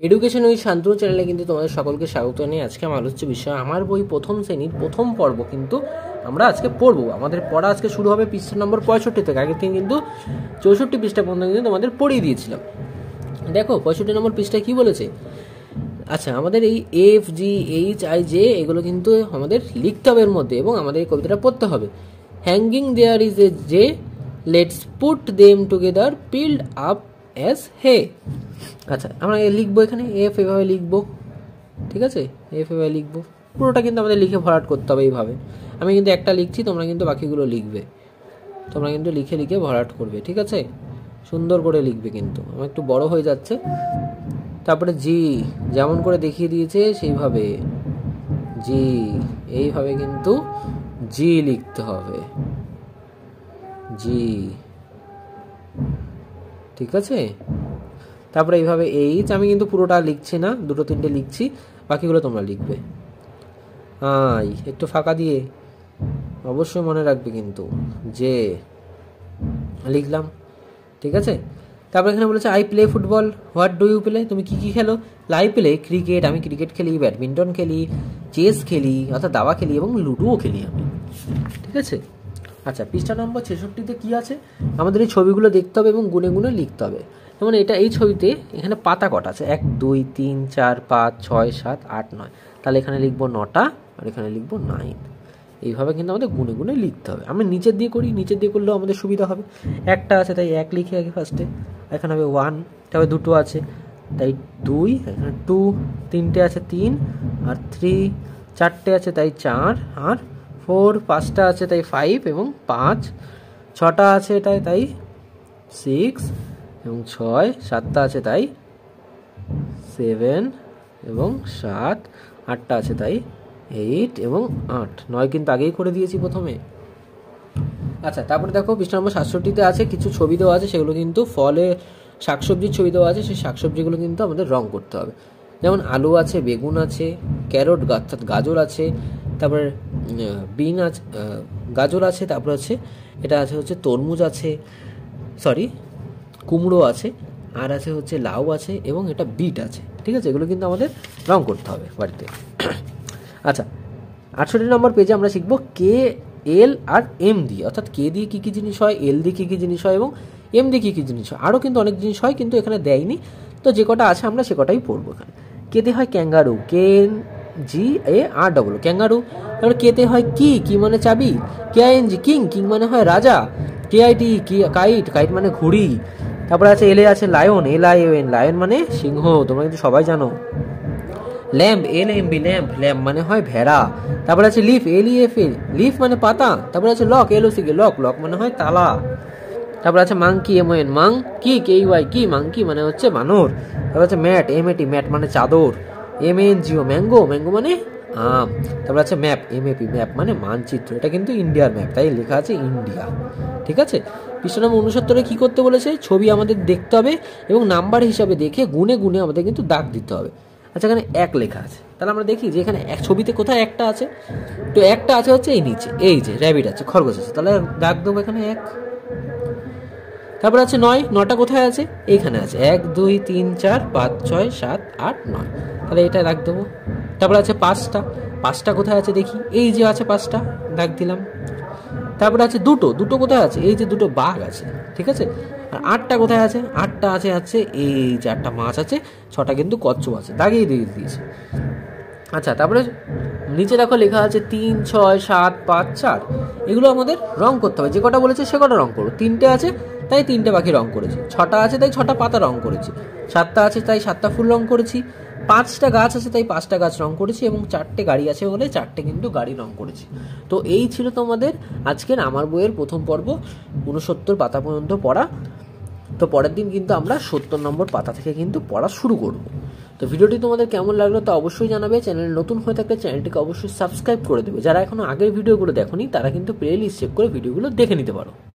Education with Shantanu চ্যানেলে কিন্তু তোমাদের সকলকে স্বাগত জানাই। আজকে আমার আলোচ্য বিষয় আমার বই প্রথম শ্রেণীর প্রথম পর্ব কিন্তু আমরা আজকে পড়বো। আমাদের পড়া আজকে শুরু হবে পৃষ্ঠা নম্বর 65 থেকে। আগের দিন কিন্তু 64 পৃষ্ঠা পর্যন্ত কিন্তু তোমাদের পড়িয়ে দিয়েছিলাম। দেখো 65 নম্বর পৃষ্ঠায় কি বলেছে। আচ্ছা, আমাদের এই F G H I J এগুলো কিন্তু আমাদের লিখতে হবে এর মধ্যে, এবং আমাদের এই কবিতাটা পড়তে হবে। Hanging there is a jay, let's put them together, piled up as hay. আচ্ছা, আমরা লিখবো এখানে এফ এভাবে লিখবো, ঠিক আছে, এফ এভাবে লিখবো। পুরোটা কিন্তু আমাদের লিখে ভরাট করতে হবে এইভাবে। আমি কিন্তু একটা লিখছি, তোমরা কিন্তু বাকিগুলো লিখবে, তোমরা কিন্তু লিখে লিখে ভরাট করবে, ঠিক আছে, সুন্দর করে লিখবে। কিন্তু আমার একটু বড় হয়ে যাচ্ছে। তারপরে জি, যেমন করে দেখিয়ে দিয়েছে সেইভাবে জি, এইভাবে কিন্তু জি লিখতে হবে, জি, ঠিক আছে। তারপরে এইভাবে এইচ, আমি কিন্তু পুরোটা লিখছি না, দুটো তিনটে লিখছি, বাকিগুলো তোমরা লিখবে। একটু ফাঁকা দিয়ে অবশ্যই মনে রাখবে কিন্তু যে লিখলাম, ঠিক আছে। তারপরে এখানে বলেছে I play football, what do you play, তুমি কি কি খেলো। আই প্লে ক্রিকেট, আমি ক্রিকেট খেলি, ব্যাডমিন্টন খেলি, চেস খেলি অর্থাৎ দাবা খেলি, এবং লুডোও খেলি আমি, ঠিক আছে। আচ্ছা, পৃষ্ঠা নম্বর 66-তে কী আছে, আমাদের এই ছবিগুলো দেখতে হবে এবং গুনে গুনে লিখতে হবে। যেমন এটা, এই ছবিতে এখানে পাতা কটা আছে, 1 2 3 4 5 6 7 8 9, তাহলে এখানে লিখবো 9টা আর এখানে লিখবো 9। এইভাবে কিন্তু আমাদের গুনে গুনে লিখতে হবে। আমি নিচের দিয়ে করি, নিচের দিয়ে করলেও আমাদের সুবিধা হবে। একটা আছে তাই 1 লিখে আগে ফার্স্টে, এখানে হবে 1, তারপরে দুটো আছে তাই 2, এখানে 2, তিনটে আছে 3 আর 3, চারটে আছে তাই 4 আর 4, পাঁচটা আছে তাই 5 এবং 5, ছটা আছে এটাই তাই 6 এবং 6, সাতটা আছে তাই 7 এবং 7, আটটা আছে তাই 8 এবং 8, 9 কিন্তু আগেই করে দিয়েছি প্রথমে। আচ্ছা, তারপরে দেখো পৃষ্ঠা নম্বর 67-তে আছে কিছু ছবি দেওয়া আছে, সেগুলো কিন্তু ফলে শাকসবজির ছবি দেওয়া আছে, সেই শাকসবজিগুলো কিন্তু আমাদের রং করতে হবে। যেমন আলু আছে, বেগুন আছে, ক্যারট অর্থাৎ গাজর আছে, তারপরে বিন আছে, গাজর আছে, তারপরে আছে এটা আছে হচ্ছে তরমুজ আছে, সরি কুমড়ো আছে, আর আছে হচ্ছে লাউ আছে, এবং এটা বিট আছে, ঠিক আছে। এগুলো কিন্তু আমাদের রং করতে হবে বাড়িতে। আচ্ছা, 68 নম্বর পেজে আমরা শিখবো কে, এল আর এম দিয়ে, অর্থাৎ কে দিয়ে কী কী জিনিস হয়, এল দিয়ে কী কী জিনিস হয়, এবং এম দিয়ে কী কী জিনিস হয়। আরও কিন্তু অনেক জিনিস হয়, কিন্তু এখানে দেয়নি, তো যে কটা আছে আমরা সে কটাই পড়বো এখানে। কেতে হয় ক্যাঙ্গারু, KNGAR, ক্যাঙ্গারু। তারপরে কেতে হয় কি, কি মানে চাবি, KING কিং, কিং মানে হয় রাজা, KIT কাইট, কাইট মানে ঘুড়ি। তারপরে আছে এলে আছে লায়ন, LION, লায়ন মানে সিংহ, তোমরা কিন্তু সবাই জানো। ল্যাম্প, LMB, ল্যাম্প, ল্যাম্প মানে হয় ভেড়া। তারপরে আছে লিফ, LEF, লিফ মানে পাতা। তারপরে আছে লক, LOCK, লক, লক মানে হয় তালা। তারপরে আছে মাংকি, MON, মাং কি, KY কি, মাংকি মানে হচ্ছে বানর। তারপরে আছে ম্যাট, MAT, ম্যাট মানে চাদর। MANGO, ম্যাঙ্গো, ম্যাঙ্গো মানে আম। তারপরে আছে ম্যাপ, MAP, ম্যাপ মানে মানচিত্র। এটা কিন্তু ইন্ডিয়ার ম্যাপ, তাই লেখা আছে ইন্ডিয়া, ঠিক আছে। পৃষ্ঠা নম্বর 69-এ কী করতে বলেছে, ছবি আমাদের দেখতে হবে এবং নাম্বার হিসাবে দেখে গুনে গুনে আমাদের কিন্তু দাগ দিতে হবে। আচ্ছা, এখানে 1 লেখা আছে, তাহলে আমরা দেখি যে এখানে এক ছবিতে কোথায় একটা আছে, তো একটা আছে হচ্ছে এই নিচে, এই যে র্যাবিট আছে, খরগোশ আছে, তাহলে দাগ দেবো এখানে 1। তারপরে আছে 9, 9টা কোথায় আছে, এইখানে আছে, 1 2 3 4 5 6 7 8 9, তাহলে এটা দাগ দেবো। তারপরে আছে 5টা, 5টা কোথায় আছে দেখি, এই যে আছে 5টা, দাগ দিলাম। তারপরে আছে দুটো, দুটো কোথায় আছে, এই যে দুটো বাঘ আছে, ঠিক আছে। আর 8টা কোথায় আছে, 8টা আছে এই যে 8টা মাছ আছে, 6টা কিন্তু কচ্ছপ আছে, দাগিয়ে দিয়ে দিয়েছে। আচ্ছা, তারপরে নিচে দেখো লেখা আছে 3 6 7 5 4, এগুলো আমাদের রং করতে হবে, যে কটা বলেছে সে কটা রং করো। 3টে আছে তাই 3টে পাখি রং করেছি, 6টা আছে তাই 6টা পাতা রং করেছি, 7টা আছে তাই 7টা ফুল রং করেছি, 5টা গাছ আছে তাই 5টা গাছ রং করেছি, এবং 4টে গাড়ি আছে বলে 4টে কিন্তু গাড়ি রং করেছি। তো এই ছিল তোমাদের আজকের আমার বইয়ের প্রথম পর্ব, 69 পাতা পর্যন্ত পড়া। তো পরের দিন কিন্তু আমরা 70 নম্বর পাতা থেকে কিন্তু পড়া শুরু করব। তো ভিডিওটি তোমাদের কেমন লাগলো তা অবশ্যই জানাবে। চ্যানেল নতুন হয়ে থাকলে চ্যানেলটিকে অবশ্যই সাবস্ক্রাইব করে দেবে। যারা এখনো আগের ভিডিওগুলো দেখোনি তারা কিন্তু প্লে লিস্ট চেক করে ভিডিওগুলো দেখে নিতে পারো।